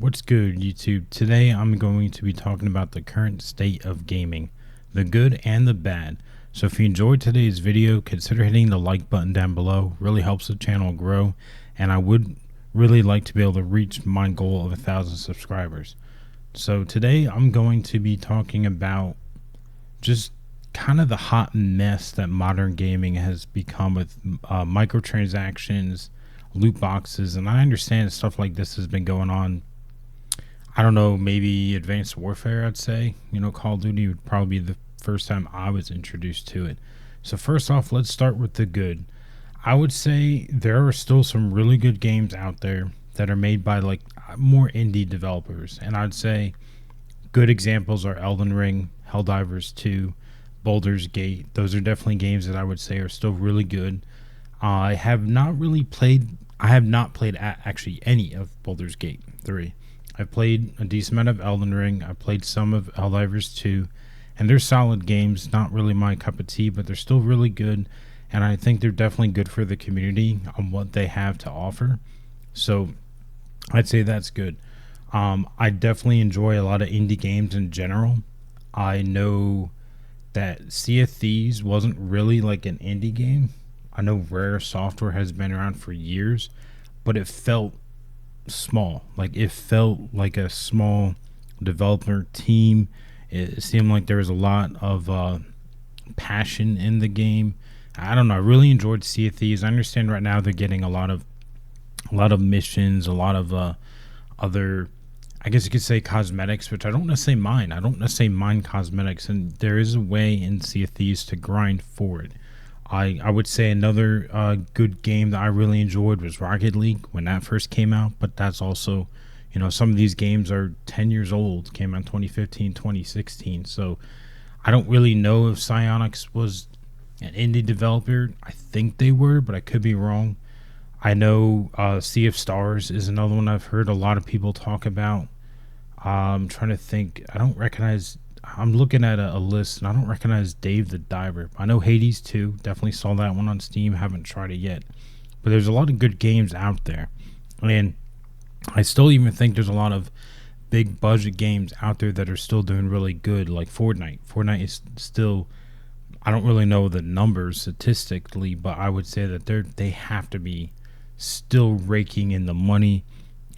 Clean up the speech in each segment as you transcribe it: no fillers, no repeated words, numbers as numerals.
What's good, YouTube? Today I'm going to be talking about the current state of gaming, the good and the bad. So if you enjoyed today's video, consider hitting the like button down below. Really helps the channel grow, and I would really like to be able to reach my goal of 1,000 subscribers. So today I'm going to be talking about just kind of the hot mess that modern gaming has become with microtransactions, loot boxes, and I understand stuff like this has been going on. I don't know, maybe Advanced Warfare, I'd say. Call of Duty would probably be the first time I was introduced to it. So first off, let's start with the good. I would say there are still some really good games out there that are made by like more indie developers. And I'd say good examples are Elden Ring, Helldivers 2, Baldur's Gate. Those are definitely games that I would say are still really good. I have not played actually any of Baldur's Gate 3. I've played a decent amount of Elden Ring. I played some of Helldivers 2, and they're solid games. Not really my cup of tea, but they're still really good, and I think they're definitely good for the community on what they have to offer. So I'd say that's good. I definitely enjoy a lot of indie games in general. I know that Sea of Thieves wasn't really like an indie game. I know Rare Software has been around for years, but it felt small. Like it felt like a small developer team. It seemed like there was a lot of passion in the game. I don't know. I really enjoyed Sea of Thieves. I understand right now they're getting a lot of missions, a lot of other, I guess you could say, cosmetics, which I don't necessarily mind. I don't necessarily mind cosmetics, and there is a way in Sea of Thieves to grind for it. I would say another good game that I really enjoyed was Rocket League when that first came out, but that's also, some of these games are 10 years old, came out in 2015, 2016, so I don't really know if Psyonix was an indie developer. I think they were, but I could be wrong. I know Sea of Stars is another one I've heard a lot of people talk about. I'm trying to think. I'm looking at a list, and I don't recognize Dave the Diver. I know Hades 2. Definitely saw that one on Steam. Haven't tried it yet. But there's a lot of good games out there. And I still even think there's a lot of big budget games out there that are still doing really good, like Fortnite. Fortnite is still, I don't really know the numbers statistically, but I would say that they have to be still raking in the money.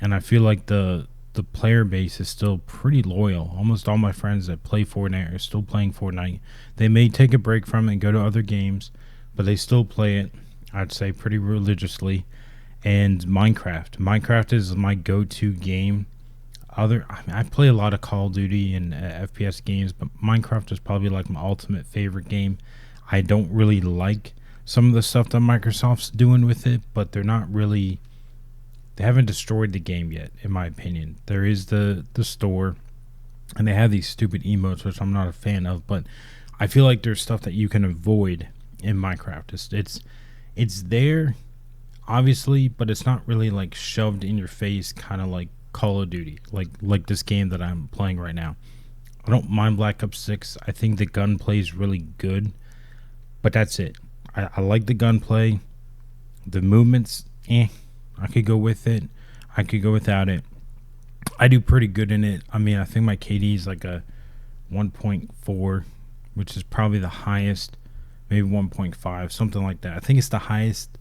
And I feel like the player base is still pretty loyal. Almost all my friends that play Fortnite are still playing Fortnite. They may take a break from it and go to other games, but they still play it, I'd say, pretty religiously. And Minecraft is my go-to game. I play a lot of Call of Duty and FPS games, but Minecraft is probably like my ultimate favorite game. I don't really like some of the stuff that Microsoft's doing with it, but they haven't destroyed the game yet, in my opinion. There is the store, and they have these stupid emotes, which I'm not a fan of, but I feel like there's stuff that you can avoid in Minecraft. It's there, obviously, but it's not really like shoved in your face, kind of like Call of Duty, like this game that I'm playing right now. I don't mind Black Ops 6. I think the gunplay is really good, but that's it. I like the gunplay. The movements, I could go with it. I could go without it. I do pretty good in it. I mean, I think my KD is like a 1.4, which is probably the highest, maybe 1.5, something like that. I think it's the highest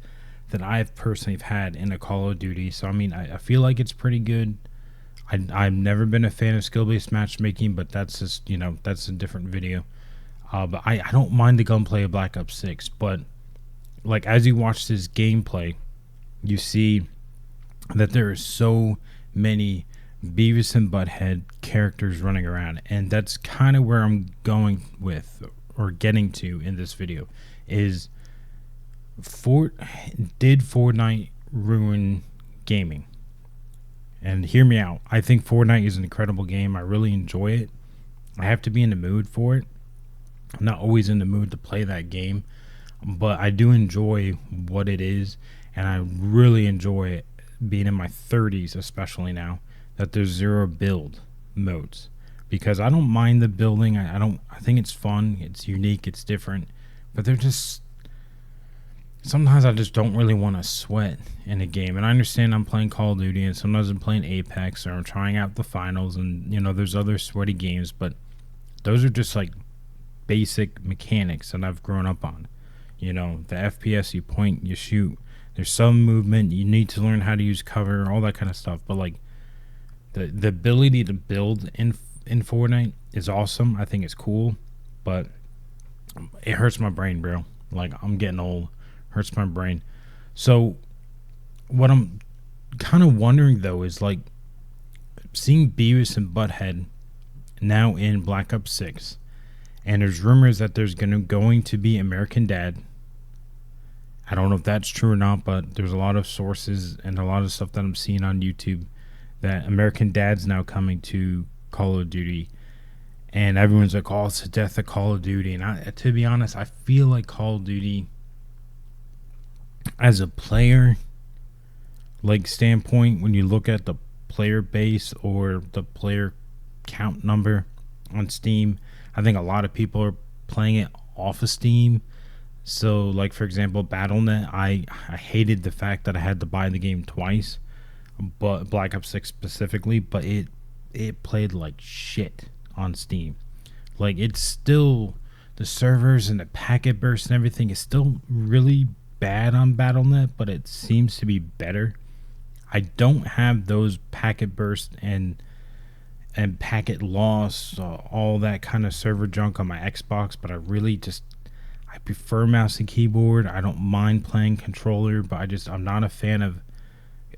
that I've personally had in a Call of Duty. So, I mean, I feel like it's pretty good. I've never been a fan of skill-based matchmaking, but that's just, that's a different video. But I don't mind the gunplay of Black Ops 6. But, like, as you watch this gameplay, you see that there are so many Beavis and Butthead characters running around, and that's kind of where I'm going with, or getting to in this video, is did Fortnite ruin gaming? And hear me out. I think Fortnite is an incredible game. I really enjoy it. I have to be in the mood for it. I'm not always in the mood to play that game, but I do enjoy what it is. And I really enjoy it being in my 30s, especially now, that there's 0 build modes. Because I don't mind the building. I think it's fun. It's unique. It's different. But they're just, sometimes I just don't really want to sweat in a game. And I understand I'm playing Call of Duty and sometimes I'm playing Apex or I'm trying out the finals and, there's other sweaty games, but those are just like basic mechanics that I've grown up on. The FPS, you point, you shoot. There's some movement. You need to learn how to use cover, all that kind of stuff. But like the ability to build in Fortnite is awesome. I think it's cool, but it hurts my brain, bro. Like, I'm getting old. Hurts my brain. So what I'm kind of wondering though is like seeing Beavis and Butthead now in Black Ops 6, and there's rumors that there's going to be American Dad. I don't know if that's true or not, but there's a lot of sources and a lot of stuff that I'm seeing on YouTube that American Dad's now coming to Call of Duty. And everyone's like, oh, it's the death of Call of Duty. And to be honest, I feel like Call of Duty, as a player, like standpoint, when you look at the player base or the player count number on Steam, I think a lot of people are playing it off of Steam. So, like, for example, BattleNet, I hated the fact that I had to buy the game twice, but Black Ops 6 specifically, but it played like shit on Steam. Like, it's still, the servers and the packet burst and everything is still really bad on BattleNet, but it seems to be better. I don't have those packet burst and packet loss, all that kind of server junk on my Xbox, but I prefer mouse and keyboard. I don't mind playing controller, but I'm not a fan of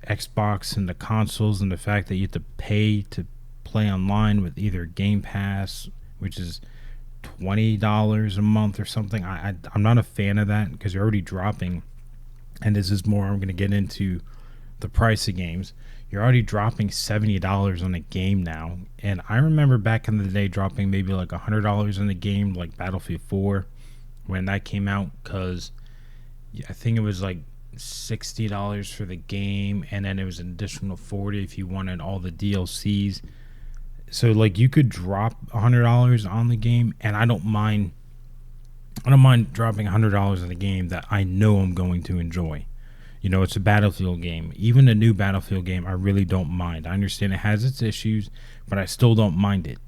Xbox and the consoles and the fact that you have to pay to play online with either Game Pass, which is $20 a month or something. I'm not a fan of that because you're already dropping, and this is more, I'm going to get into the price of games. You're already dropping $70 on a game now, and I remember back in the day dropping maybe like $100 on a game like Battlefield 4 when that came out, because I think it was like $60 for the game, and then it was an additional $40 if you wanted all the DLCs. So like you could drop $100 on the game, and I don't mind dropping $100 on a game that I know I'm going to enjoy. It's a Battlefield game. Even a new Battlefield game, I really don't mind. I understand it has its issues, but I still don't mind it.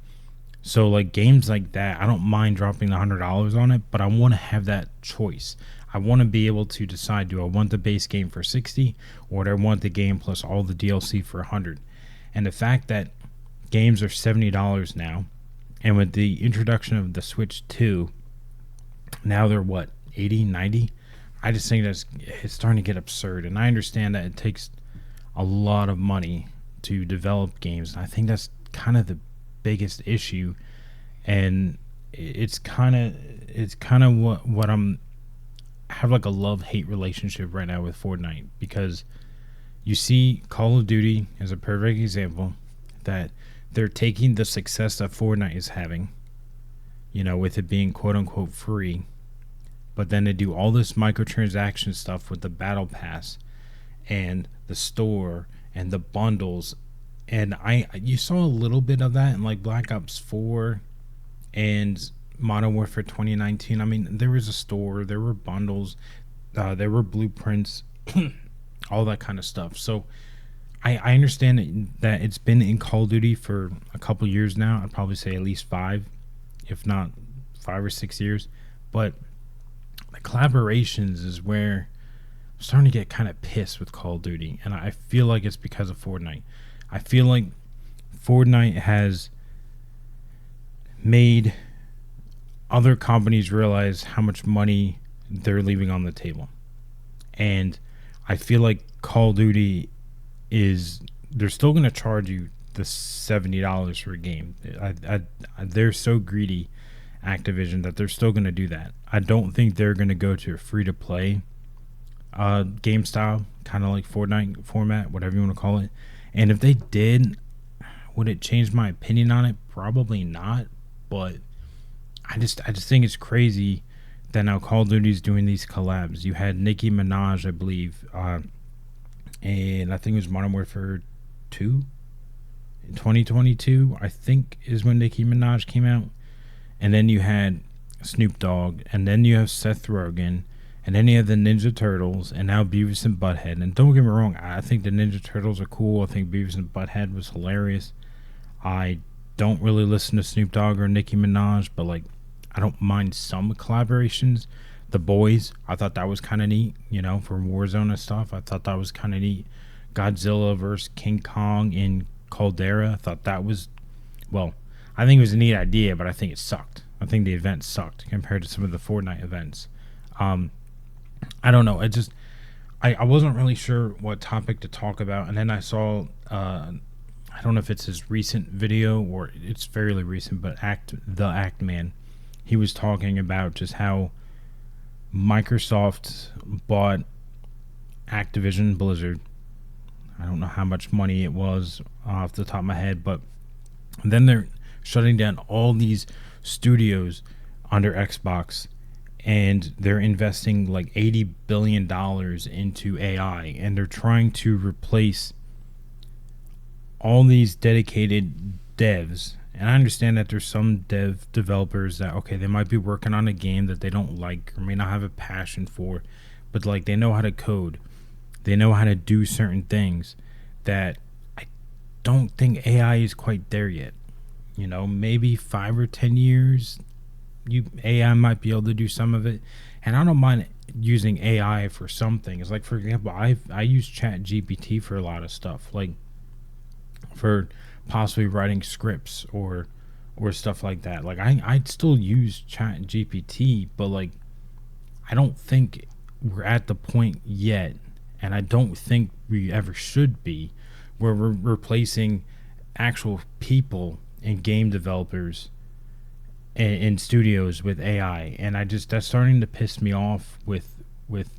So like games like that, I don't mind dropping the $100 on it, but I want to have that choice. I want to be able to decide, do I want the base game for $60 or do I want the game plus all the DLC for $100? And the fact that games are $70 now, and with the introduction of the Switch 2, now they're what, 80, 90? I just think it's starting to get absurd, and I understand that it takes a lot of money to develop games, and I think that's kind of the biggest issue, and it's kind of what I have like a love-hate relationship right now with Fortnite, because you see Call of Duty as a perfect example that they're taking the success that Fortnite is having, with it being quote-unquote free, but then they do all this microtransaction stuff with the battle pass and the store and the bundles. And you saw a little bit of that in like Black Ops 4 and Modern Warfare 2019. I mean, there was a store, there were bundles, there were blueprints, all that kind of stuff. So I understand that it's been in Call of Duty for a couple years now. I'd probably say at least 5, if not 5 or 6 years. But the collaborations is where I'm starting to get kind of pissed with Call of Duty, and I feel like it's because of Fortnite. I feel like Fortnite has made other companies realize how much money they're leaving on the table, and I feel like Call of Duty they're still going to charge you the $70 for a game. They're so greedy, Activision, that they're still going to do that. I don't think they're going to go to a free-to-play game style, kind of like Fortnite format, whatever you want to call it. And if they did, would it change my opinion on it? Probably not. But I just think it's crazy that now Call of Duty is doing these collabs. You had Nicki Minaj, I believe, and I think it was Modern Warfare 2 in 2022, I think, is when Nicki Minaj came out. And then you had Snoop Dogg, and then you have Seth Rogen, and then you have the Ninja Turtles, and now Beavis and Butthead. And don't get me wrong, I think the Ninja Turtles are cool. I think Beavis and Butthead was hilarious. I don't really listen to Snoop Dogg or Nicki Minaj, but like I don't mind some collaborations. The Boys, I thought that was kind of neat, for Warzone and stuff. I thought that was kind of neat. Godzilla versus King Kong in Caldera, I thought that was, well, I think it was a neat idea, but I think it sucked. I think the event sucked compared to some of the Fortnite events. I don't know. I wasn't really sure what topic to talk about, and then I saw I don't know if it's his recent video or it's fairly recent, but the Act Man, he was talking about just how Microsoft bought Activision Blizzard. I don't know how much money it was off the top of my head, but then they're shutting down all these studios under Xbox, and they're investing like $80 billion into AI, and they're trying to replace all these dedicated devs. And I understand that there's some developers that, okay, they might be working on a game that they don't like or may not have a passion for, but like they know how to code, they know how to do certain things that I don't think AI is quite there yet. Maybe 5 or 10 years, AI might be able to do some of it. And I don't mind using AI for some things. Like, for example, I use Chat GPT for a lot of stuff, like for possibly writing scripts or stuff like that. Like I'd still use Chat GPT, but like I don't think we're at the point yet, and I don't think we ever should be, where we're replacing actual people and game developers in studios with AI. And that's starting to piss me off with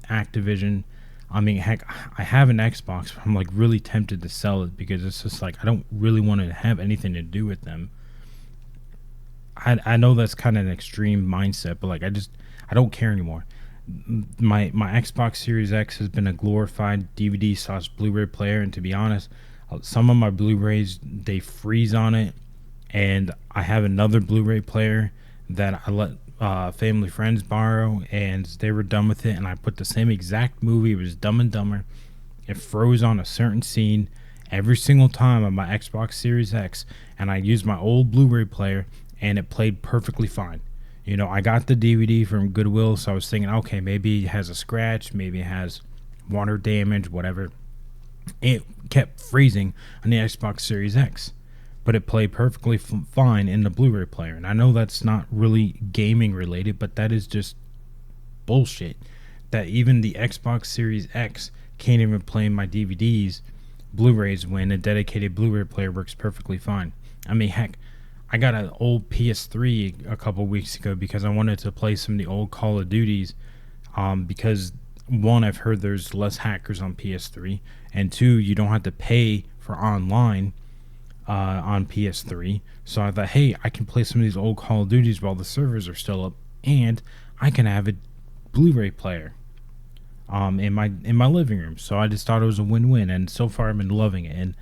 Activision. I mean, heck, I have an Xbox, but I'm like really tempted to sell it because it's just like I don't really want to have anything to do with them. I know that's kind of an extreme mindset, but like I don't care anymore. My Xbox Series X has been a glorified DVD/Blu-ray player, and to be honest, some of my Blu-rays, they freeze on it, and I have another Blu-ray player that I let family friends borrow, and they were done with it, and I put the same exact movie. It was Dumb and Dumber. It froze on a certain scene every single time on my Xbox Series X, and I used my old Blu-ray player, and it played perfectly fine. I got the DVD from Goodwill, so I was thinking, okay, maybe it has a scratch, maybe it has water damage, whatever. It kept freezing on the Xbox Series X, but it played perfectly fine in the Blu-ray player. And I know that's not really gaming related, but that is just bullshit. That even the Xbox Series X can't even play my DVDs, Blu-rays, when a dedicated Blu-ray player works perfectly fine. I mean, heck, I got an old PS3 a couple weeks ago because I wanted to play some of the old Call of Duties, because one, I've heard there's less hackers on PS3, and two, you don't have to pay for online on PS3. So I thought, hey, I can play some of these old Call of Duties while the servers are still up, and I can have a Blu-ray player in my living room. So I just thought it was a win-win, and so far I've been loving it. And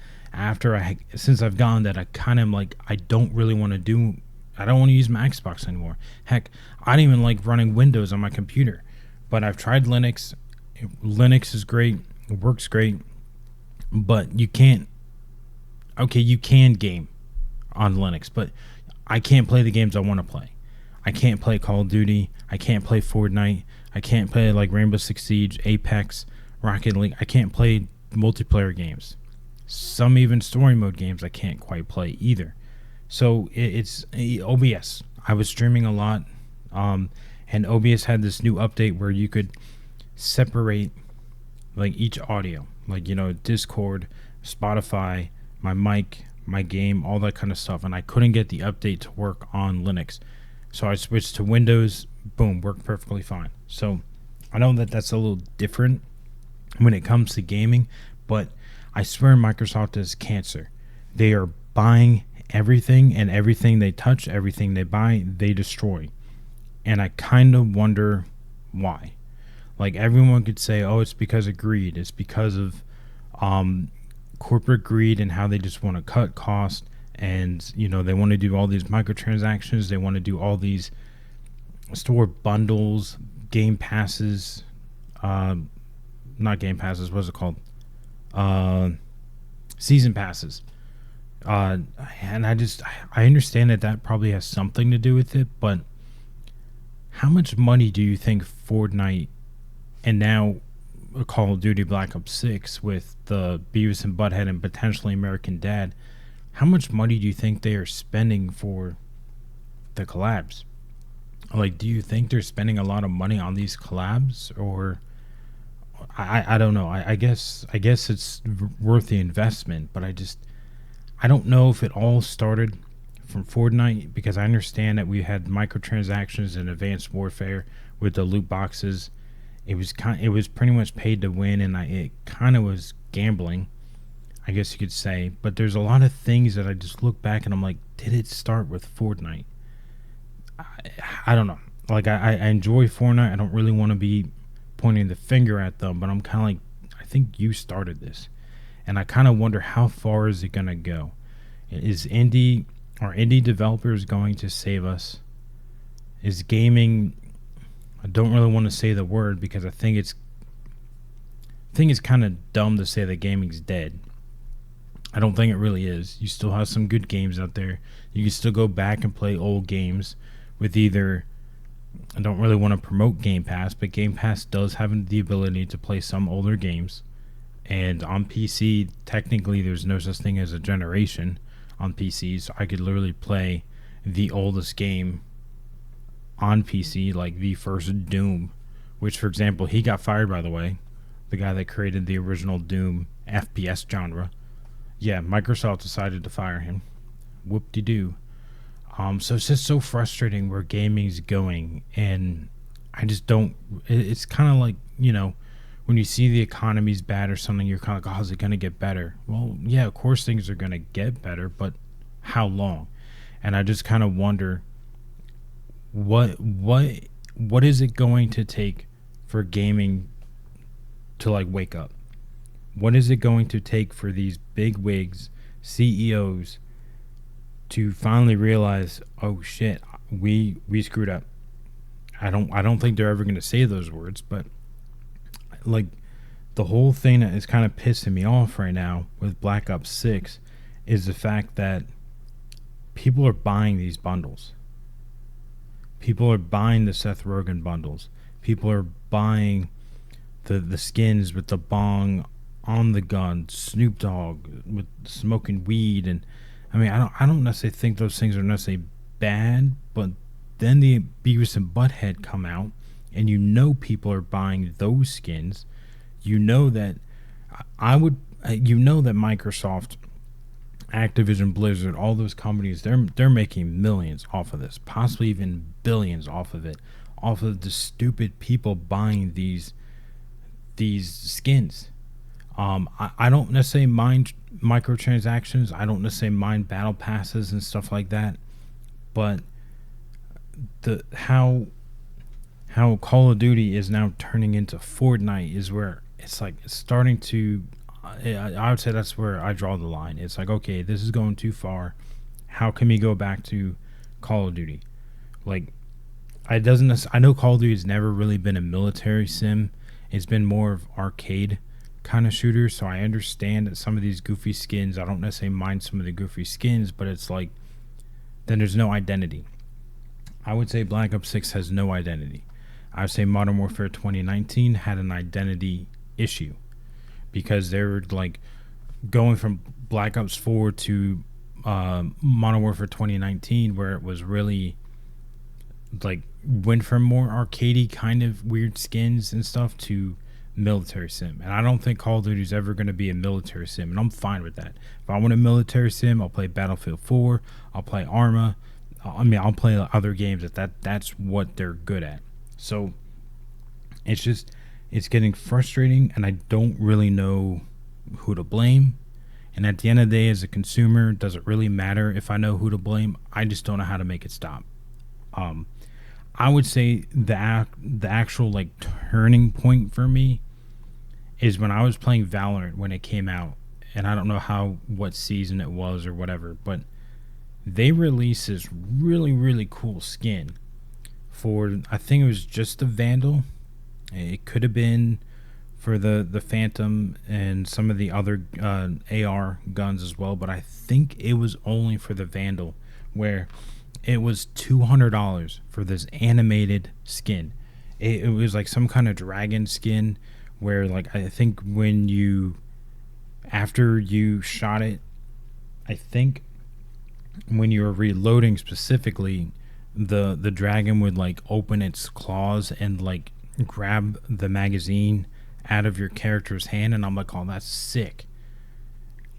since I've gone that, I kind of like, I don't want to use my Xbox anymore. Heck, I don't even like running Windows on my computer. But I've tried Linux. Linux is great. It works great. But you can game on Linux, but I can't play the games I want to play. I can't play Call of Duty. I can't play Fortnite. I can't play like Rainbow Six Siege, Apex, Rocket League. I can't play multiplayer games. Some even story mode games I can't quite play either. So it's OBS. I was streaming a lot, and OBS had this new update where you could separate like each audio, like Discord, Spotify, my mic, my game, all that kind of stuff. And I couldn't get the update to work on Linux, so I switched to Windows. Boom, worked perfectly fine. So I know that that's a little different when it comes to gaming, but I swear Microsoft is cancer. They are buying everything, and everything they touch, everything they buy, they destroy. And I kind of wonder why. Like, everyone could say, oh, it's because of greed. It's because of corporate greed and how they just want to cut costs. And, they want to do all these microtransactions. They want to do all these store bundles, game passes, uh, not game passes. What's it called? Uh, Season passes. Uh, and I understand that that probably has something to do with it, but how much money do you think Fortnite and now Call of Duty Black Ops 6 with the Beavis and Butthead and potentially American Dad, how much money do you think they are spending for the collabs? Like, do you think they're spending a lot of money on these collabs, or I don't know. I guess it's worth the investment, but I don't know if it all started from Fortnite, because I understand that we had microtransactions in Advanced Warfare with the loot boxes. It was pretty much paid to win, and it kind of was gambling, I guess you could say. But there's a lot of things that I just look back and I'm like, did it start with Fortnite? I, I don't know. Like, I enjoy Fortnite. I don't really want to be pointing the finger at them, but I'm kind of like, I think you started this, and I kind of wonder how far is it gonna go. Is indie developers going to save us? Is gaming? I don't really want to say the word because I think it's kind of dumb to say that gaming's dead. I don't think it really is. You still have some good games out there. You can still go back and play old games with either. I don't really want to promote Game Pass, but Game Pass does have the ability to play some older games. And on PC, technically, there's no such thing as a generation on PC. So I could literally play the oldest game on PC, like the first Doom, which, for example, he got fired, by the way. The guy that created the original Doom FPS genre. Yeah, Microsoft decided to fire him. Whoop-de-doo. So it's just so frustrating where gaming's going, and I just don't. It's kind of like, when you see the economy's bad or something, you're kind of like, oh, is it gonna get better? Well, yeah, of course things are gonna get better, but how long? And I just kind of wonder what is it going to take for gaming to like wake up? What is it going to take for these big wigs, CEOs, to finally realize, oh shit, we screwed up? I don't think they're ever going to say those words, but like, the whole thing that is kind of pissing me off right now with Black Ops 6 is the fact that people are buying these bundles. People are buying the Seth Rogen bundles. People are buying the skins with the bong on the gun, Snoop Dogg with smoking weed, and I mean, I don't necessarily think those things are necessarily bad, but then the Beavis and Butthead come out, and people are buying those skins. You know that Microsoft, Activision Blizzard, all those companies, they're making millions off of this, possibly even billions off of it, off of the stupid people buying these skins. I don't necessarily mind microtransactions. I don't necessarily mind battle passes and stuff like that, but how Call of Duty is now turning into Fortnite is where it's like it's starting to. I would say that's where I draw the line. It's like, okay, this is going too far. How can we go back to Call of Duty? Like, I know Call of Duty has never really been a military sim. It's been more of arcade kind of shooter. So I understand that some of these goofy skins, I don't necessarily mind some of the goofy skins, but it's like, then there's no identity. I would say Black Ops 6 has no identity. I would say Modern Warfare 2019 had an identity issue, because they were like going from Black Ops 4 to Modern Warfare 2019, where it was really like went from more arcadey kind of weird skins and stuff to military sim. And I don't think Call of Duty is ever going to be a military sim, and I'm fine with that. If I want a military sim, I'll play Battlefield 4, I'll play Arma. I'll play other games that's what they're good at. So it's getting frustrating, and I don't really know who to blame. And at the end of the day, as a consumer, does it really matter if I know who to blame? I just don't know how to make it stop. I would say the actual like turning point for me is when I was playing Valorant when it came out, and I don't know what season it was or whatever, but they released this really, really cool skin for, I think it was just the Vandal. It could have been for the Phantom and some of the other AR guns as well, but I think it was only for the Vandal, where it was $200 for this animated skin. It was like some kind of dragon skin, where like I think when you after you shot it, I think when you were reloading specifically, the dragon would like open its claws and like grab the magazine out of your character's hand, and I'm like, oh, that's sick.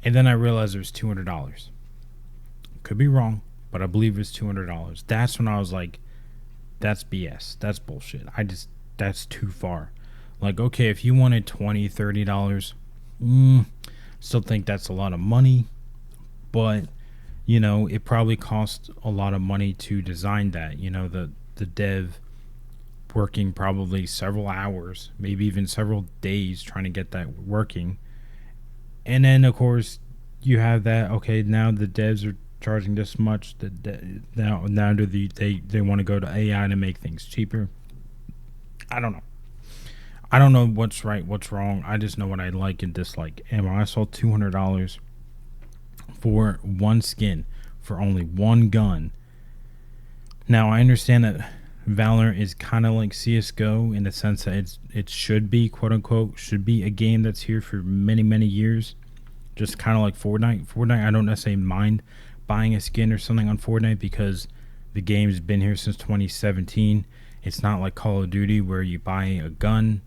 And then I realized it was $200. Could be wrong, but I believe it's $200. That's when I was like, that's BS. That's bullshit. That's too far. Like, okay, if you wanted $20, $30, still think that's a lot of money, but it probably cost a lot of money to design that. The dev working probably several hours, maybe even several days trying to get that working. And then of course you have that, okay, now the devs are charging this much, now do they want to go to AI to make things cheaper. I don't know what's right, what's wrong. I just know what I like and dislike. And when I saw $200 for one skin for only one gun, now I understand that Valorant is kind of like CS:GO in the sense that it should be, quote unquote, should be a game that's here for many years, just kind of like Fortnite. I don't necessarily mind buying a skin or something on Fortnite because the game's been here since 2017. It's not like Call of Duty where you buy a gun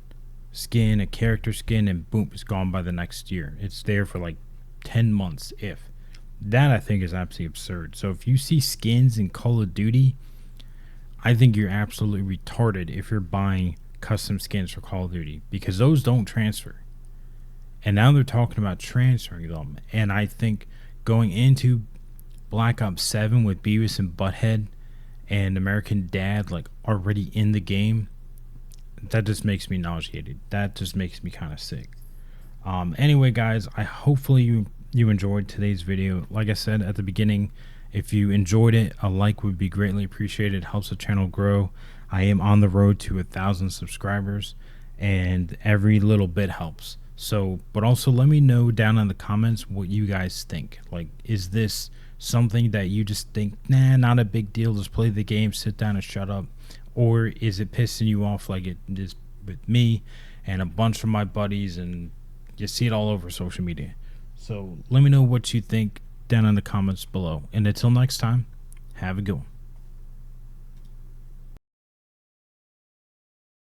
skin, a character skin, and boom, it's gone by the next year. It's there for like 10 months, if that. I think is absolutely absurd. So if you see skins in Call of Duty, I think you're absolutely retarded if you're buying custom skins for Call of Duty, because those don't transfer. And now they're talking about transferring them. And I think going into Black Ops 7 with Beavis and Butthead and American Dad like already in the game, that just makes me nauseated. That just makes me kind of sick. Anyway, guys, I hopefully you enjoyed today's video. Like I said at the beginning, if you enjoyed it, a like would be greatly appreciated. It helps the channel grow. I am on the road to 1,000 subscribers, and every little bit helps. So, but also let me know down in the comments what you guys think. Like, is this something that you just think, nah, not a big deal, just play the game, sit down and shut up? Or is it pissing you off like it is with me and a bunch of my buddies, and you see it all over social media? So let me know what you think down in the comments below. And until next time, have a good one.